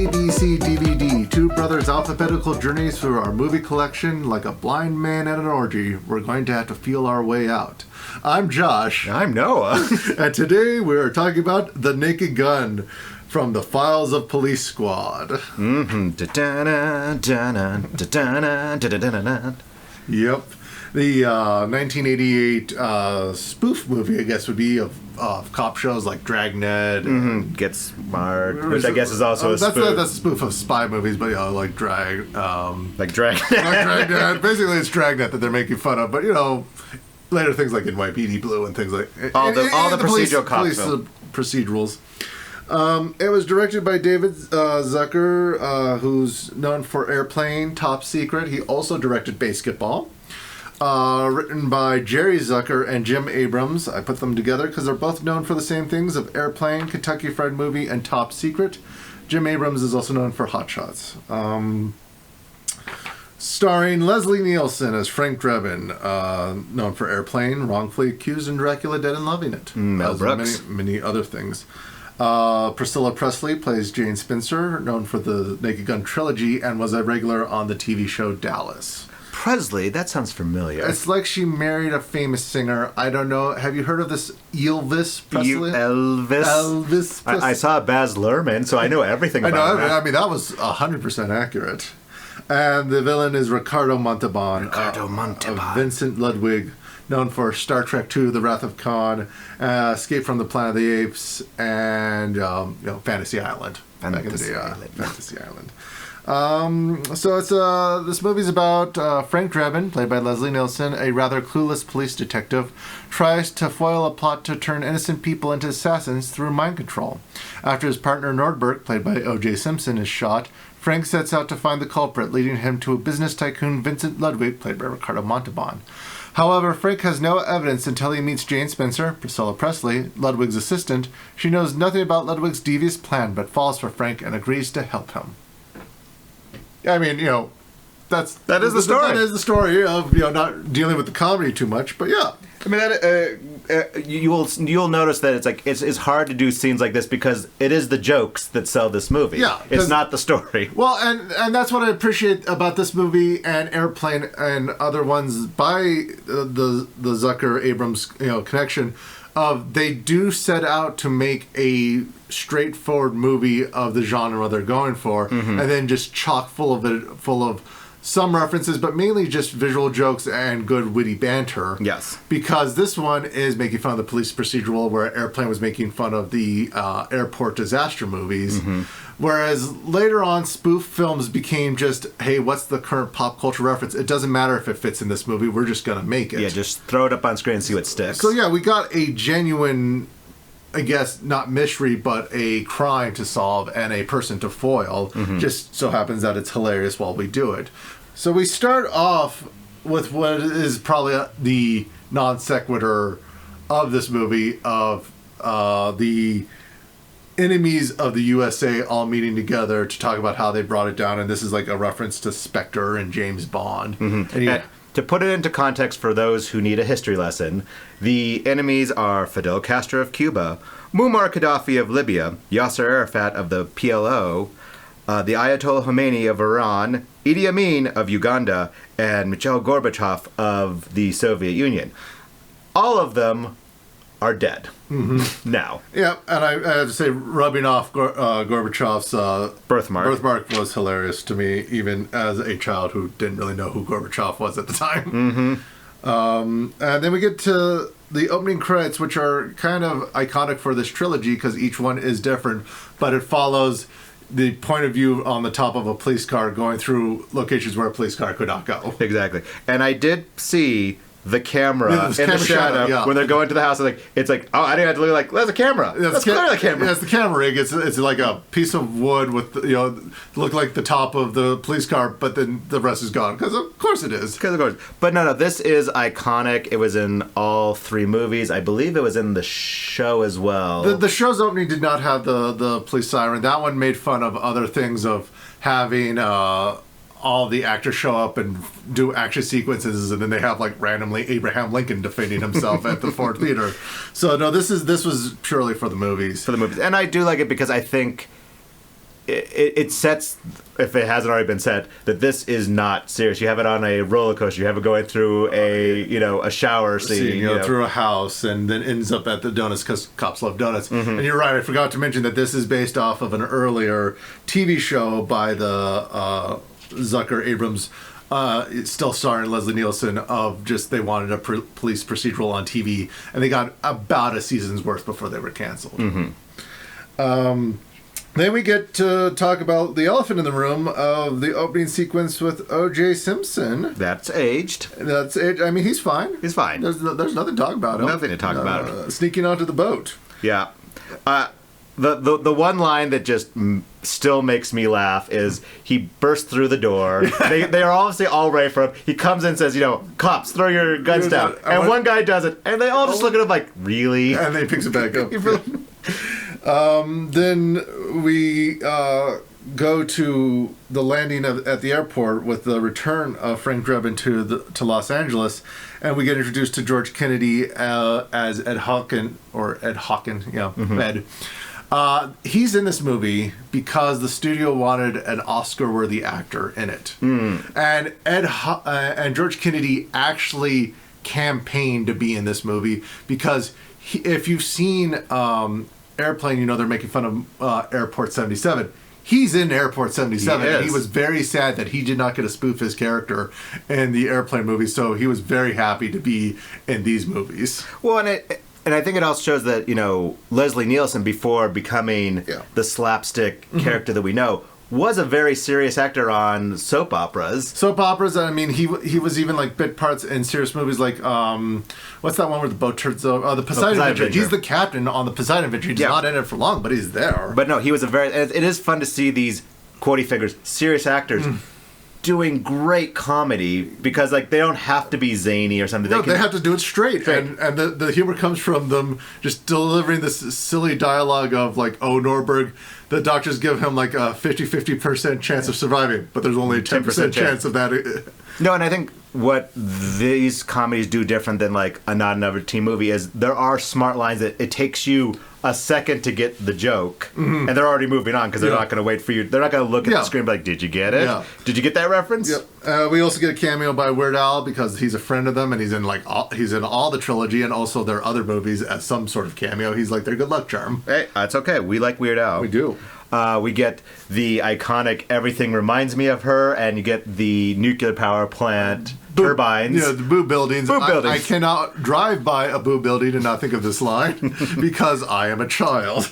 ABC DVD, two brothers' alphabetical journeys through our movie collection. Like a blind man at an orgy, we're going to have to feel our way out. I'm Josh. I'm Noah. And today we're talking about The Naked Gun from the Files of Police Squad. Yep. The 1988 spoof movie, I guess, would be of cop shows like Dragnet. Get Smart, which I guess is also a spoof. That's a spoof of spy movies, but like Dragnet. Like Dragnet. Dragnet. Basically, it's Dragnet that they're making fun of, but later things like NYPD Blue and things like all the procedural police procedurals. It was directed by David Zucker, who's known for Airplane, Top Secret. He also directed Basketball. Written by Jerry Zucker and Jim Abrams. I put them together because they're both known for the same things of Airplane, Kentucky Fried Movie, and Top Secret. Jim Abrams is also known for Hot Shots. Starring Leslie Nielsen as Frank Drebin, known for Airplane, Wrongfully Accused, and Dracula Dead and Loving It. Mel Brooks. Many other things. Priscilla Presley plays Jane Spencer, known for the Naked Gun trilogy, and was a regular on the TV show Dallas. Presley, that sounds familiar. It's like she married a famous singer. I don't know. Have you heard of this Elvis Presley? Elvis Presley. I saw Baz Luhrmann, so I know everything about that. I mean, that was 100% accurate. And the villain is Ricardo Montalban. Of Vincent Ludwig, known for Star Trek II, The Wrath of Khan, Escape from the Planet of the Apes, and Fantasy Island. Fantasy Island. So it's this movie's about Frank Drebin, played by Leslie Nielsen, a rather clueless police detective, tries to foil a plot to turn innocent people into assassins through mind control. After his partner Nordberg, played by O.J. Simpson, is shot, Frank sets out to find the culprit, leading him to a business tycoon Vincent Ludwig, played by Ricardo Montalban. However, Frank has no evidence until he meets Jane Spencer, Priscilla Presley, Ludwig's assistant. She knows nothing about Ludwig's devious plan, but falls for Frank and agrees to help him. I mean, that is the story. That is the story of not dealing with the comedy too much, but yeah. I mean, you'll notice that it's like it's hard to do scenes like this because it is the jokes that sell this movie. Yeah, it's not the story. Well, and that's what I appreciate about this movie and Airplane and other ones by the Zucker Abrams connection. They do set out to make a straightforward movie of the genre they're going for, and then just chock full of some references, but mainly just visual jokes and good witty banter. Yes. Because this one is making fun of the police procedural, where Airplane was making fun of the airport disaster movies. Whereas later on, spoof films became just, hey, what's the current pop culture reference? It doesn't matter if it fits in this movie. We're just going to make it. Yeah, just throw it up on screen and see what sticks. So, yeah, we got a genuine, I guess, not mystery, but a crime to solve and a person to foil. Just so happens that it's hilarious while we do it. So we start off with what is probably the non sequitur of this movie of the enemies of the USA all meeting together to talk about how they brought it down, and this is like a reference to Spectre and James Bond. And to put it into context for those who need a history lesson, the enemies are Fidel Castro of Cuba, Muammar Gaddafi of Libya, Yasser Arafat of the PLO, the Ayatollah Khomeini of Iran, Idi Amin of Uganda, and Mikhail Gorbachev of the Soviet Union. All of them are dead now. Yeah, and I have to say, rubbing off Gorbachev's birthmark was hilarious to me, even as a child who didn't really know who Gorbachev was at the time. And then we get to the opening credits, which are kind of iconic for this trilogy because each one is different, but it follows the point of view on the top of a police car going through locations where a police car could not go. Exactly. And I did see the camera in the shadow when they're going to the house. It's like, oh, I didn't have to look like, there's a camera. That's clearly the camera. Yeah, it's the camera rig. It's like a piece of wood with, look like the top of the police car, but then the rest is gone. Because of course it is. Because of course. But no, this is iconic. It was in all three movies. I believe it was in the show as well. The show's opening did not have the police siren. That one made fun of other things of having all the actors show up and do action sequences, and then they have like randomly Abraham Lincoln defending himself at the Ford Theater. So no, this was purely for the movies. And I do like it because I think it sets, if it hasn't already been set, that this is not serious. You have it on a roller coaster. You have it going through a shower scene, through a house, and then ends up at the donuts because cops love donuts. And you're right. I forgot to mention that this is based off of an earlier TV show by the Zucker Abrams. It's still starring Leslie Nielsen of just they wanted a police procedural on TV, and they got about a season's worth before they were canceled. Then we get to talk about the elephant in the room of the opening sequence with O.J. Simpson. That's aged. That's aged. I mean, he's fine. He's fine. There's nothing to talk about him. Nothing to talk about. Sneaking onto the boat. Yeah. The one line that just still makes me laugh is he bursts through the door. they are obviously all ready for him. He comes in and says, cops, throw your guns down. And one guy does it, and they all just look at him like, really? And then he picks it back up. Then we go to the landing at the airport with the return of Frank Drebin to Los Angeles, and we get introduced to George Kennedy as Ed Hawken, Ed. He's in this movie because the studio wanted an Oscar-worthy actor in it, and and George Kennedy actually campaigned to be in this movie because if you've seen Airplane, they're making fun of Airport 77. He's in Airport 77, and he was very sad that he did not get to spoof his character in the Airplane movie, so he was very happy to be in these movies. Well, and I think it also shows that, Leslie Nielsen, before becoming the slapstick character that we know, was a very serious actor on soap operas. I mean, he was even like bit parts in serious movies like, what's that one where the boat turns over? The Poseidon Adventure. He's the captain on the Poseidon Adventure. He's not in it for long, but he's there. But no, he was it is fun to see these quotey figures, serious actors, doing great comedy because they don't have to be zany or something. They have to do it straight. And the humor comes from them just delivering this silly dialogue of Norberg, the doctors give him a 50% chance of surviving, but there's only a 10% chance of that. No, and I think what these comedies do different than a Not Another Teen Movie is there are smart lines that it takes you a second to get the joke, and they're already moving on because they're not going to wait for you. They're not going to look at the screen and be like, did you get it? Yeah. Did you get that reference? Yep. We also get a cameo by Weird Al because he's a friend of them, and he's in he's in all the trilogy and also their other movies as some sort of cameo. He's their good luck charm. Hey, that's okay. We like Weird Al. We do. We get the iconic "Everything Reminds Me of Her," and you get the nuclear power plant turbines. Yeah, the boo buildings. I cannot drive by a boo building and not think of this line because I am a child.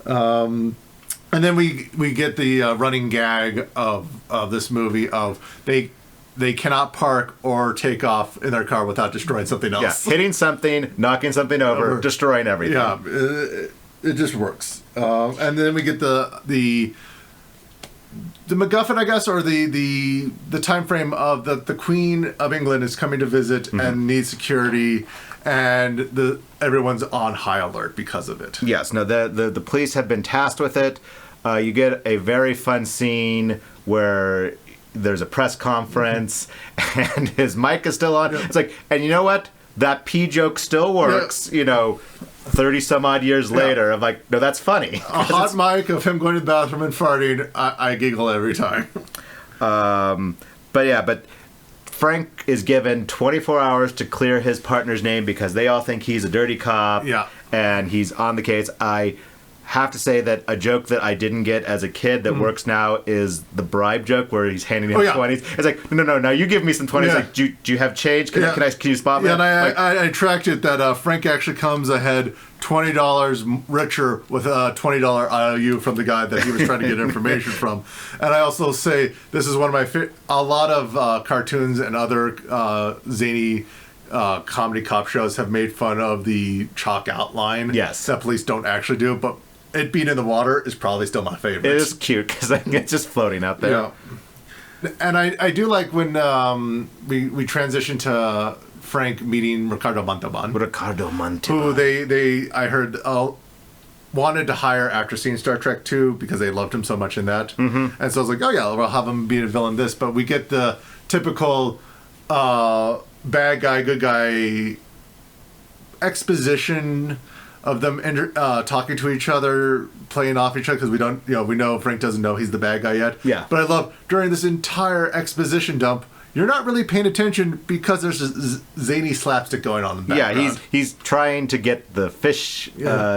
And then we get the running gag of this movie of they cannot park or take off in their car without destroying something else. Yeah, hitting something, knocking something over, destroying everything. Yeah, it just works. And then we get the MacGuffin, I guess, or the time frame of the Queen of England is coming to visit and needs security, and everyone's on high alert because of it. Yes, no, the police have been tasked with it. You get a very fun scene where there's a press conference and his mic is still on. It's and you know what? That pee joke still works. 30 some odd years later, I'm no, that's funny. A hot mic of him going to the bathroom and farting, I giggle every time. But Frank is given 24 hours to clear his partner's name because they all think he's a dirty cop. Yeah. And he's on the case. I have to say that a joke that I didn't get as a kid that works now is the bribe joke where he's handing him 20s. It's no, now you give me some 20s. Yeah. Do you have change? Can you spot me? Yeah, and I tracked it that Frank actually comes ahead $20 richer with a $20 IOU from the guy that he was trying to get information from. And I also say this is one of my a lot of cartoons and other zany comedy cop shows have made fun of the chalk outline. Yes. That police don't actually do, but it being in the water is probably still my favorite. It is cute because it's just floating out there. Yeah. And I do like when we transition to Frank meeting Ricardo Montalban. Who I heard wanted to hire after seeing Star Trek 2 because they loved him so much in that. And so I was like, we'll have him be a villain in this. But we get the typical bad guy, good guy exposition of them talking to each other, playing off each other, because we know Frank doesn't know he's the bad guy yet. Yeah. But I love, during this entire exposition dump, you're not really paying attention because there's a zany slapstick going on in the background. Yeah, he's trying to get the fish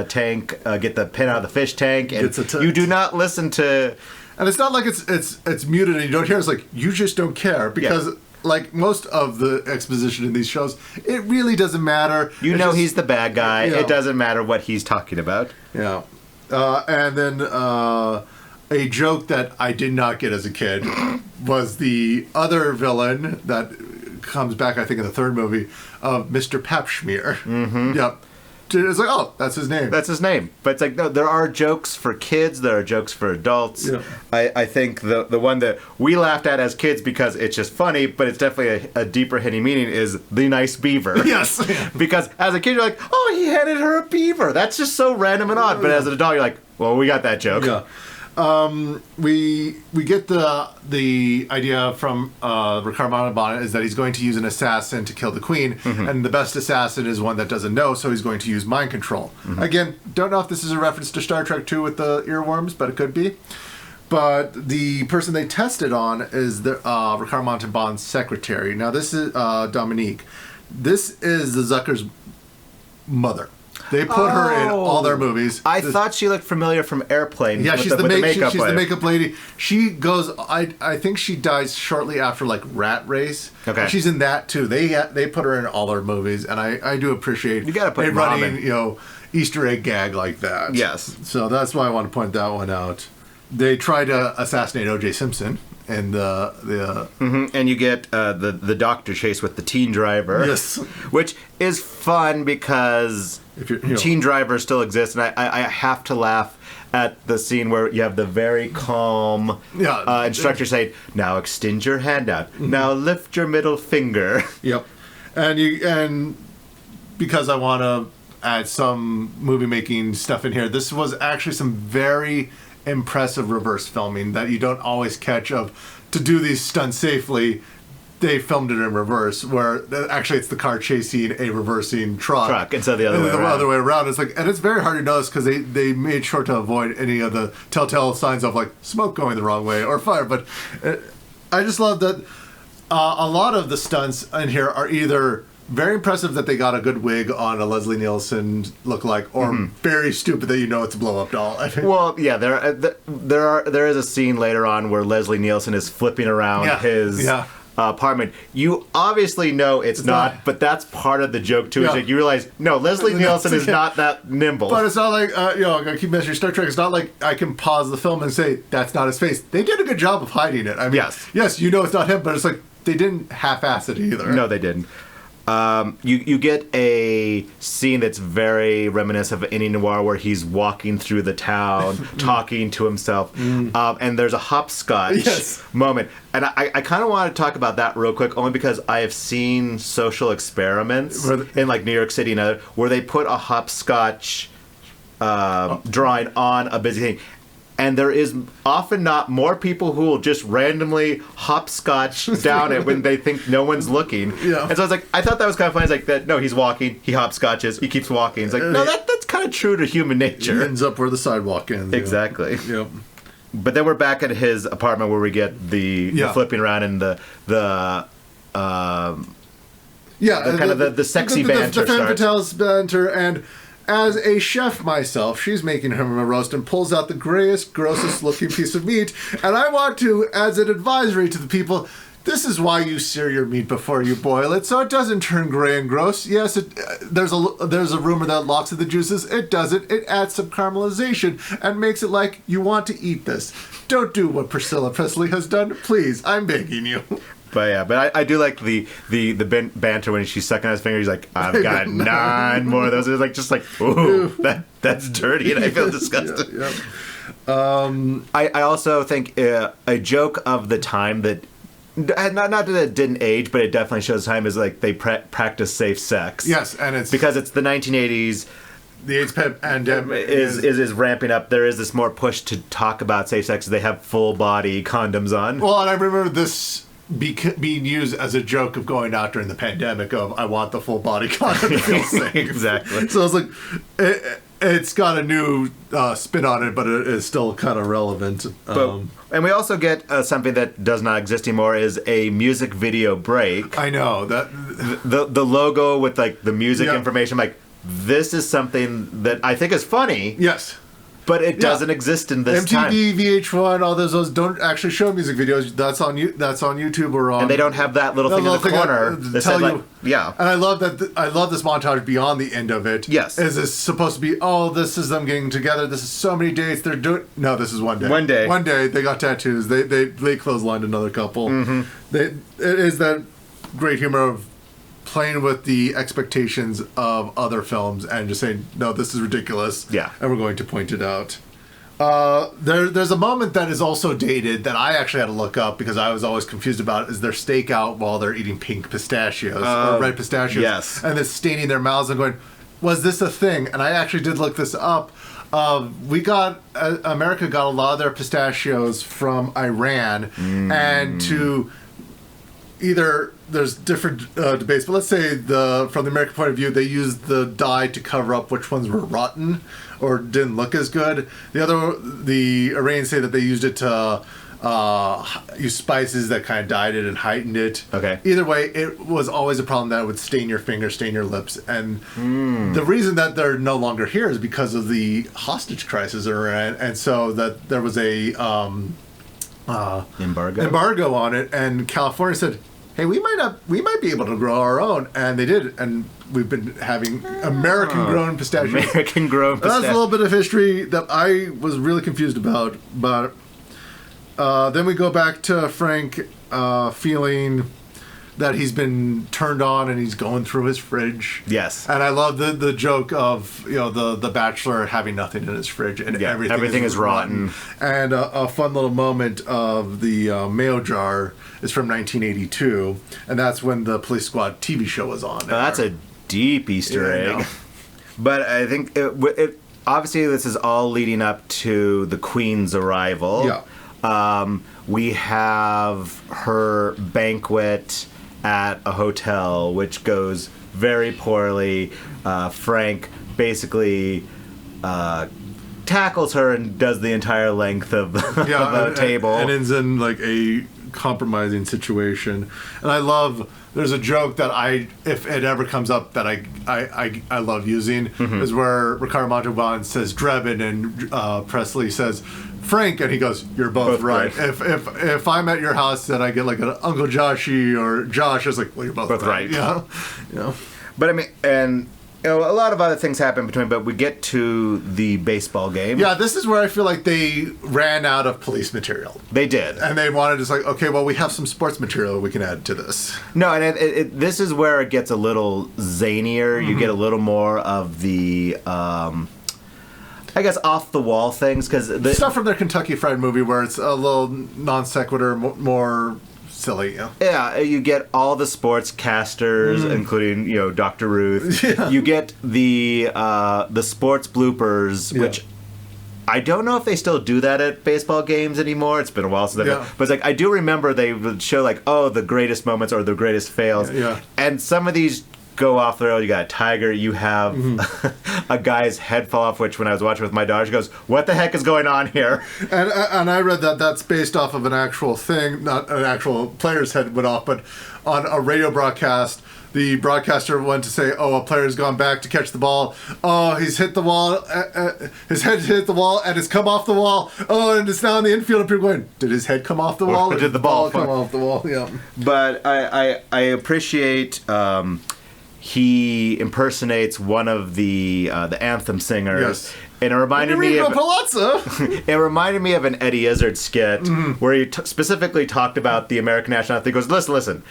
tank, get the pin out of the fish tank, and you do not listen to... And it's not like it's muted and you don't hear. It's like, you just don't care, because... Yeah. Like most of the exposition in these shows, it really doesn't matter. He's the bad guy. It doesn't matter what he's talking about. Yeah. And then a joke that I did not get as a kid was the other villain that comes back, I think, in the third movie, of Mr. Papschmear. Mm-hmm. Yep. It's like, oh, that's his name. That's his name. But it's like, no, there are jokes for kids, there are jokes for adults. Yeah. I think the one that we laughed at as kids because it's just funny, but it's definitely a deeper hitting meaning, is the nice beaver. Yes. Because as a kid, you're like, oh, he handed her a beaver. That's just so random and odd. But as an adult, you're like, well, we got that joke. Yeah. We get the idea from Ricardo Montalban is that he's going to use an assassin to kill the queen, and the best assassin is one that doesn't know, so he's going to use mind control. Again, don't know if this is a reference to Star Trek 2 with the earworms, but it could be. But the person they tested on is the Ricardo Montalban's secretary. Now, this is Dominique. This is the Zucker's mother. They put her in all their movies. I thought she looked familiar from Airplane. Yeah, she's the makeup she's the makeup lady. She goes. I think she dies shortly after like Rat Race. Okay, she's in that too. They put her in all their movies, and I do appreciate you gotta put running Easter egg gag like that. Yes, so that's why I want to point that one out. They tried to assassinate O.J. Simpson. And and you get the doctor chase with the teen driver. Yes, which is fun because teen driver still exists, and I have to laugh at the scene where you have the very calm instructor say, "Now extend your hand out. Now lift your middle finger." Yep, and because I want to add some movie making stuff in here, this was actually some very impressive reverse filming that you don't always catch of. To do these stunts safely, they filmed it in reverse, where actually it's the car chasing a reversing truck instead of the other way around. It's like, and it's very hard to notice because they made sure to avoid any of the telltale signs of like smoke going the wrong way or fire. But I just love that a lot of the stunts in here are either very impressive that they got a good wig on a Leslie Nielsen lookalike, or very stupid that it's a blow-up doll. I mean, well, yeah, there is a scene later on where Leslie Nielsen is flipping around his apartment. You obviously know it's not, but that's part of the joke too. Is like you realize, no, Leslie Nielsen is not that nimble. But it's not like I keep mentioning Star Trek. It's not like I can pause the film and say that's not his face. They did a good job of hiding it. I mean, yes, it's not him, but it's like they didn't half-ass it either. No, they didn't. You get a scene that's very reminiscent of any noir where he's walking through the town talking to himself, and there's a hopscotch moment. And I kind of want to talk about that real quick, only because I have seen social experiments in like New York City and other where they put a hopscotch drawing on a busy thing. And there is often not more people who will just randomly hopscotch down it when they think no one's looking. Yeah. And so I was like, I thought that was kind of funny. It's like that. No, he's walking. He hopscotches. He keeps walking. It's like, no, that's kind of true to human nature. He ends up where the sidewalk ends. Exactly. Yeah. Yep. But then we're back at his apartment where we get the flipping around and the sexy banter. The femme fatale's banter, and as a chef myself, she's making him a roast and pulls out the grayest, grossest looking piece of meat. And I want to, as an advisory to the people, this is why you sear your meat before you boil it, so it doesn't turn gray and gross. Yes, there's a rumor that locks of the juices. It doesn't. It adds some caramelization and makes it like you want to eat this. Don't do what Priscilla Presley has done. Please, I'm begging you. But I do like the banter when she's sucking on his finger. He's like, I've got 9 more of those. It's like just like, ooh, that's dirty, and I feel disgusted. I also think a joke of the time that not that it didn't age, but it definitely shows time is like they practice safe sex. Yes, and it's because it's the 1980s. The AIDS pandemic is ramping up. There is this more push to talk about safe sex. They have full body condoms on. Well, and I remember this being used as a joke of going out during the pandemic of I want the full body condom to feel safe. Exactly. So I was like, it's got a new spin on it, but it is still kind of relevant. And we also get something that does not exist anymore is a music video break. I know that the logo with like the music information. Like, this is something that I think is funny. Yes. But it doesn't exist in this time. MTV, VH1, all those don't actually show music videos. That's on YouTube or on. And they don't have that little thing in the corner that says like, yeah. And I love that. I love this montage beyond the end of it. Yes. Is this supposed to be? Oh, this is them getting together. This is so many dates. They're doing. No, this is one day. One day. One day. They got tattoos. They clotheslined another couple. Mm-hmm. It is that great humor of playing with the expectations of other films and just saying, no, this is ridiculous. Yeah. And we're going to point it out. There's a moment that is also dated that I actually had to look up because I was always confused about is their stakeout while they're eating pink pistachios or red pistachios. Yes. And they're staining their mouths and going, was this a thing? And I actually did look this up. America got a lot of their pistachios from Iran and to either there's different debates, but let's say from the American point of view, they used the dye to cover up which ones were rotten or didn't look as good. The Iranians say that they used it to use spices that kind of dyed it and heightened it. Okay. Either way, it was always a problem that it would stain your fingers, stain your lips, and the reason that they're no longer here is because of the hostage crisis in Iran, and so that there was a embargo on it, and California said, hey, we might be able to grow our own, and they did, and we've been having American-grown pistachios. American-grown pistachios. That's a little bit of history that I was really confused about, but then we go back to Frank feeling that he's been turned on and he's going through his fridge. Yes. And I love the joke of the bachelor having nothing in his fridge and everything is rotten. And a fun little moment of the mayo jar is from 1982, and that's when the Police Squad TV show was on. That's a deep Easter egg. But I think it obviously this is all leading up to the Queen's arrival. Yeah. We have her banquet at a hotel, which goes very poorly. Frank basically tackles her and does the entire length of the table. And ends in like a compromising situation. And I love, there's a joke that if it ever comes up that I love using, is where Ricardo Montalban says Drebin and Presley says Frank, and he goes, you're both right. If I'm at your house and I get like an Uncle Joshy or Josh, it's like, well, you're both right. Yeah. But I mean, and a lot of other things happen between, but we get to the baseball game. Yeah, this is where I feel like they ran out of police material. They did. And they wanted to like, okay, well, we have some sports material we can add to this. No, and this is where it gets a little zanier. You get a little more of the, I guess, off-the-wall things. Cause stuff from their Kentucky Fried Movie where it's a little non sequitur, more silly. Yeah, you get all the sportscasters, including Dr. Ruth. Yeah. You get the sports bloopers, which I don't know if they still do that at baseball games anymore. It's been a while since but it's like I do remember they would show like, oh, the greatest moments or the greatest fails. Yeah. And some of these go off the rail. You got a tiger. You have a guy's head fall off, which when I was watching with my daughter, she goes, what the heck is going on here? And I read that that's based off of an actual thing, not an actual player's head went off, but on a radio broadcast, the broadcaster went to say, oh, a player's gone back to catch the ball. Oh, he's hit the wall. His head hit the wall and it's come off the wall. Oh, and it's now in the infield. And people going, did his head come off the wall? Or did the ball come off the wall? Yeah. But I appreciate... he impersonates one of the anthem singers. Yes. And it reminded me of it reminded me of an Eddie Izzard skit where he specifically talked about the American national anthem. He goes, listen.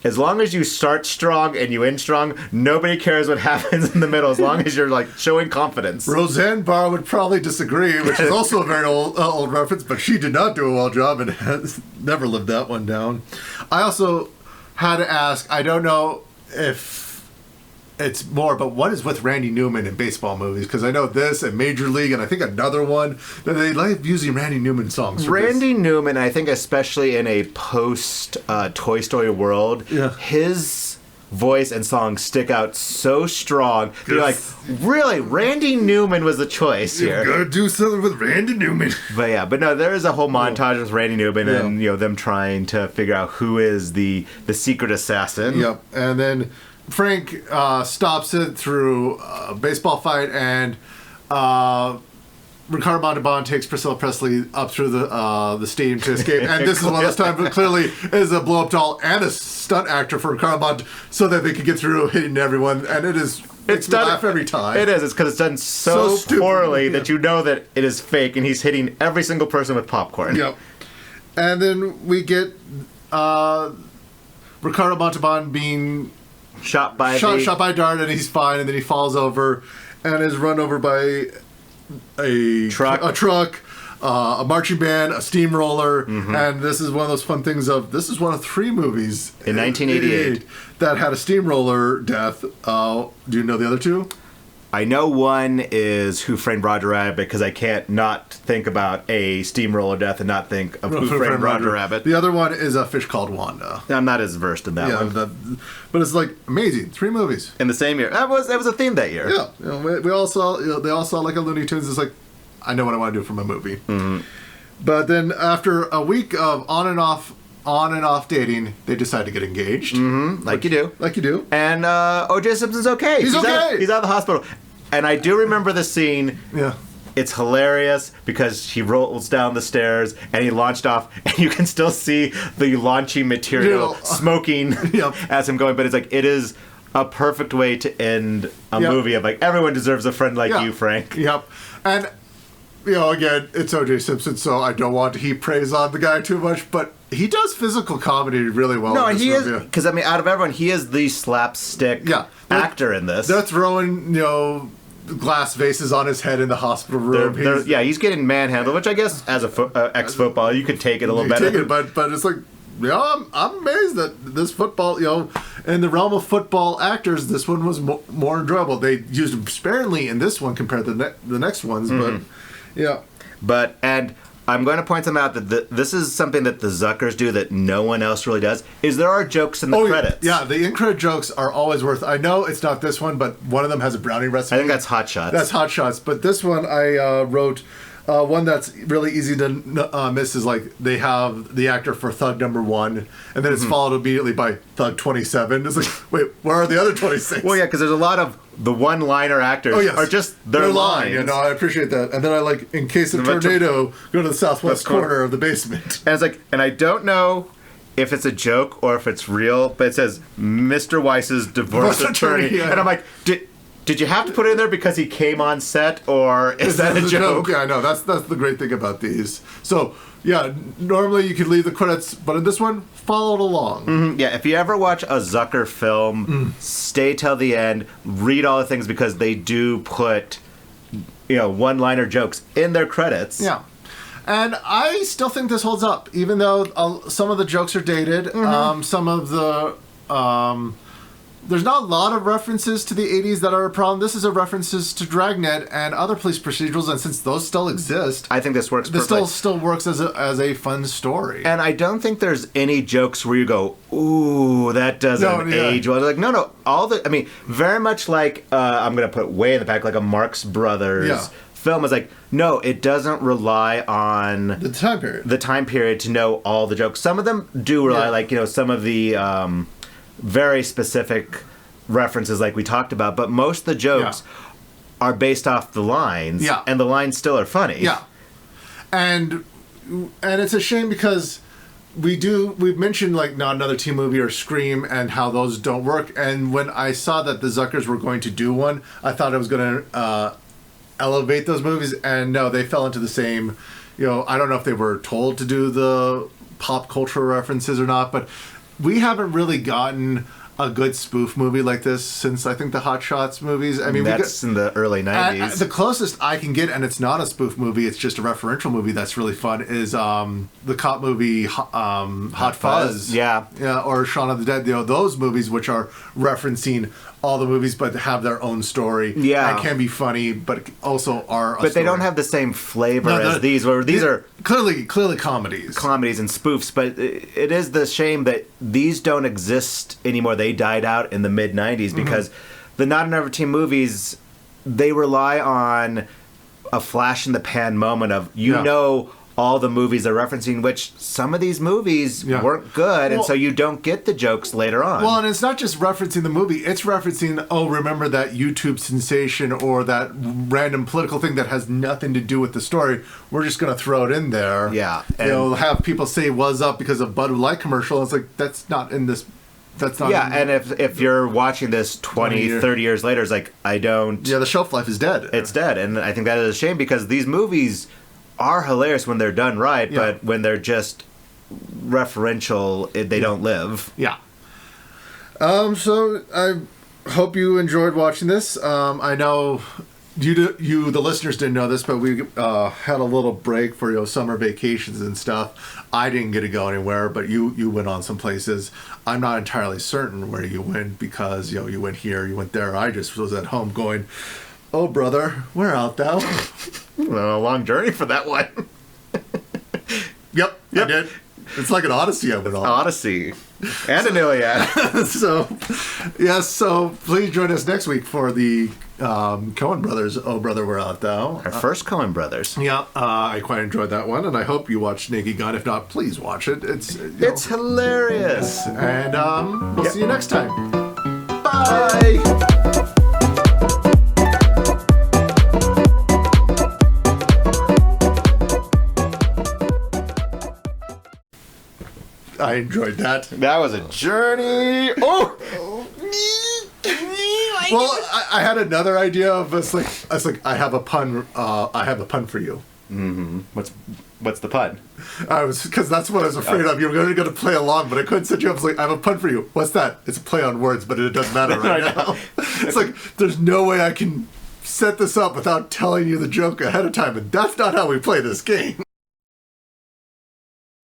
As long as you start strong and you end strong, nobody cares what happens in the middle. As long as you're like showing confidence. Roseanne Barr would probably disagree, which is also a very old reference, but she did not do a well job and has never lived that one down. I also had to ask. I don't know if it's more about what is with Randy Newman in baseball movies, because I know this and Major League and I think another one that they like using Randy Newman songs. Randy Newman, I think especially in a post Toy Story world, his voice and songs stick out so strong. You're like, really, Randy Newman was the choice here. You gotta do something with Randy Newman. But no, there is a whole montage with Randy Newman and them trying to figure out who is the secret assassin. Yep, and then Frank stops it through a baseball fight, and Ricardo Montalban takes Priscilla Presley up through the stadium to escape. And this is one of those times, but clearly is a blow-up doll and a stunt actor for Ricardo Montalban so that they could get through hitting everyone. And it's done laugh every time. It is. It's because it's done so poorly that you know that it is fake, and he's hitting every single person with popcorn. Yep. And then we get Ricardo Montalban being shot by a dart, and he's fine, and then he falls over and is run over by a truck, a marching band, a steamroller, and this is one of those fun things this is one of 3 movies in 1988 that had a steamroller death. Do you know the other 2? I know one is Who Framed Roger Rabbit, because I can't not think about a steamroller death and not think of Who Framed Roger Rabbit. The other one is A Fish Called Wanda. I'm not as versed in that one. But it's like amazing. 3 movies in the same year. That was a theme that year. Yeah, we all saw. They all saw like a Looney Tunes. It's like, I know what I want to do for my movie. But then after a week of on and off dating, they decide to get engaged. Like you do. And O.J. Simpson's okay. He's okay. He's out of the hospital. And I do remember the scene. Yeah. It's hilarious because he rolls down the stairs and he launched off, and you can still see the launching material smoking as him going. But it's like, it is a perfect way to end a movie of like, everyone deserves a friend like you, Frank. Yep. And, again, it's O.J. Simpson, so I don't want to heap praise on the guy too much, but he does physical comedy really well. No, he is, because, I mean, out of everyone, he is the slapstick actor in this. They're throwing, glass vases on his head in the hospital room. He's getting manhandled, which I guess, as a ex-footballer, you could take it a little better. But it's like, I'm amazed that this football, in the realm of football actors, this one was more enjoyable. They used him sparingly in this one compared to the next ones, but and I'm going to point them out that this is something that the Zuckers do that no one else really does, is there are jokes in the credits. Yeah, the in-credit jokes are always I know it's not this one, but one of them has a brownie recipe. I think that's Hot Shots. That's Hot Shots, but this one I wrote... one that's really easy to miss is like they have the actor for Thug number 1, and then it's followed immediately by Thug 27. It's like, wait, where are the other 26? Well, yeah, because there's a lot of the one-liner actors are just their lines. I appreciate that. And then I like, in case of tornado, go to the southwest corner of the basement. And it's like, and I don't know if it's a joke or if it's real, but it says Mr. Weiss's divorce attorney. And I'm like, Did you have to put it in there because he came on set, or is that a joke? Yeah, I know. That's the great thing about these. So, normally you could leave the credits, but in this one, followed along. Yeah, if you ever watch a Zucker film, stay till the end, read all the things, because they do put, one-liner jokes in their credits. Yeah. And I still think this holds up, even though some of the jokes are dated. Some of the... there's not a lot of references to the 80s that are a problem. This is a references to Dragnet and other police procedurals, and since those still exist, I think this works perfectly. This still works as a fun story. And I don't think there's any jokes where you go, ooh, that doesn't age well. Like, no, very much like, I'm going to put way in the back, like a Marx Brothers film is like, no, it doesn't rely on the time period to know all the jokes. Some of them do rely, like, some of the... very specific references like we talked about, but most of the jokes are based off the lines, and the lines still are funny. Yeah. And it's a shame because we've mentioned like Not Another Teen Movie or Scream and how those don't work, and when I saw that the Zuckers were going to do one, I thought it was going to elevate those movies, and no, they fell into the same, I don't know if they were told to do the pop culture references or not, but we haven't really gotten a good spoof movie like this since I think the Hot Shots movies. I mean, that's in the early 90s. The closest I can get, and it's not a spoof movie, it's just a referential movie that's really fun, is the cop movie Hot Fuzz. Yeah, or Shaun of the Dead. Those movies which are referencing all the movies, but have their own story. Yeah. And can be funny, but also are a But they story. don't have the same flavor as these, where these are clearly comedies. Comedies and spoofs, but it is the shame that these don't exist anymore. They died out in the mid-'90s because the Not Another Teen movies, they rely on a flash-in-the-pan moment of, know all the movies they're referencing, which some of these movies weren't good, and so you don't get the jokes later on. Well, and it's not just referencing the movie, it's referencing, remember that YouTube sensation or that random political thing that has nothing to do with the story. We're just going to throw it in there. Yeah. And have people say, "What's up?" because of Bud Light commercial. It's like, that's not in this. That's not. Yeah, and if you're watching this 20, 30 years later, it's like, I don't... Yeah, the shelf life is dead. It's dead, and I think that is a shame because these movies are hilarious when they're done right, but when they're just referential, they don't live. Yeah. So I hope you enjoyed watching this. I know you the listeners didn't know this, but we had a little break for summer vacations and stuff. I didn't get to go anywhere, but you went on some places. I'm not entirely certain where you went because you went here, you went there. I just was at home going, "Oh brother, where art thou?" Well, a long journey for that one. Yep, I did. It's like an Odyssey I went on. Odyssey. And an Iliad. So please join us next week for the Coen Brothers, "Oh Brother, Where Art Thou?" Our first Coen Brothers. Yeah, I quite enjoyed that one, and I hope you watched Naked Gun. If not, please watch it. It's hilarious. And we'll see you next time. Bye! I enjoyed that. That was a journey. Oh! Well, I had another idea of I have a pun. I have a pun for you. Mm-hmm. What's the pun? Because that's what I was afraid of. You were going to play along, but I couldn't set you up. I was like, I have a pun for you. What's that? It's a play on words, but it doesn't matter right now. It's like, there's no way I can set this up without telling you the joke ahead of time, and that's not how we play this game.